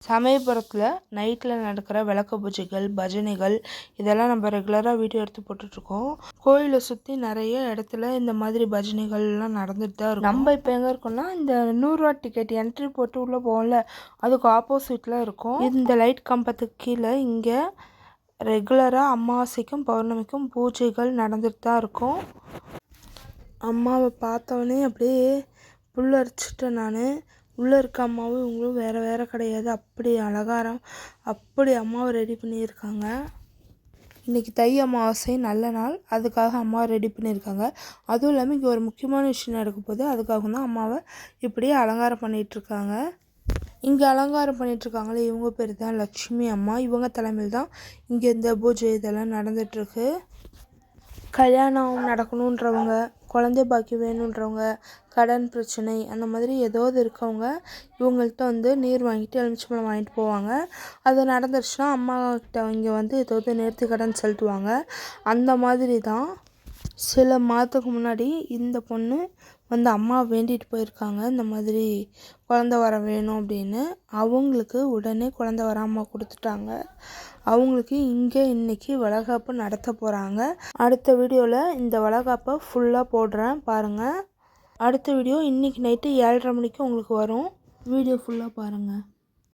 சமயபுரத்தில் நைட்டில் நடக்கிற விளக்கு பூஜைகள் பஜனைகள் இதெல்லாம் நம்ம ரெகுலராக வீடியோ எடுத்து போட்டுட்ருக்கோம். கோயிலை சுற்றி நிறைய இடத்துல இந்த மாதிரி பஜனைகள்லாம் நடந்துட்டு தான் இருக்கும். நம்ம இப்போ எங்கே இருக்கோம்னா இந்த 100 ரூபா டிக்கெட் என்ட்ரி போட்டு உள்ளே போகல, அதுக்கு ஆப்போசிட்டில் இருக்கும். இந்த லைட் கம்பத்துக்கு கீழே இங்கே ரெகுலராக அமாவாசைக்கும் பௌர்ணமிக்கும் பூஜைகள் நடந்துட்டு தான் இருக்கும். அம்மாவை பார்த்தவொடனே அப்படியே புல்லரிச்சிட்டேன் நான். உள்ளே இருக்க அம்மாவும் இவங்களும் வேறு வேறு கிடையாது. அப்படி அலங்காரம், அப்படி அம்மாவை ரெடி பண்ணியிருக்காங்க. இன்றைக்கி தை அமாவாசை நல்ல நாள், அதுக்காக அம்மாவை ரெடி பண்ணியிருக்காங்க. அதுவும் இல்லாமல் இங்கே ஒரு முக்கியமான விஷயம் நடக்க போகுது, அதுக்காக தான் அம்மாவை இப்படியே அலங்காரம் பண்ணிகிட்ருக்காங்க. இங்கே அலங்காரம் பண்ணிகிட்ருக்காங்களே இவங்க பேர் தான் லக்ஷ்மி அம்மா. இவங்க தலைமையில் தான் இங்கே இந்த பூஜை இதெல்லாம் நடந்துகிட்ருக்கு. கல்யாணம் நடக்கணுன்றவங்க, குழந்தை பாக்கி வேணுன்றவங்க, கடன் பிரச்சனை அந்த மாதிரி ஏதாவது இருக்கவங்க இவங்கள்ட்ட வந்து நீர் வாங்கிட்டு எலுமிச்சம்பழம் வாங்கிட்டு போவாங்க. அது நடந்துருச்சுன்னா அம்மாக்கிட்ட இங்கே வந்து ஏதாவது நேர்த்தி கடன் செலுத்துவாங்க. அந்த மாதிரி தான் சில மாதத்துக்கு முன்னாடி இந்த பொண்ணு வந்து அம்மா வேண்டிட்டு போயிருக்காங்க. இந்த மாதிரி குழந்த வர வேணும் அப்படின்னு. அவங்களுக்கு உடனே குழந்த வர அம்மா கொடுத்துட்டாங்க. அவங்களுக்கு இங்கே இன்றைக்கி வளைகாப்பு நடத்த போகிறாங்க. அடுத்த வீடியோவில் இந்த வளைகாப்பை ஃபுல்லாக போடுறேன் பாருங்கள். அடுத்த வீடியோ இன்றைக்கி நைட்டு 7:30 மணிக்கு உங்களுக்கு வரும். வீடியோ ஃபுல்லாக பாருங்கள்.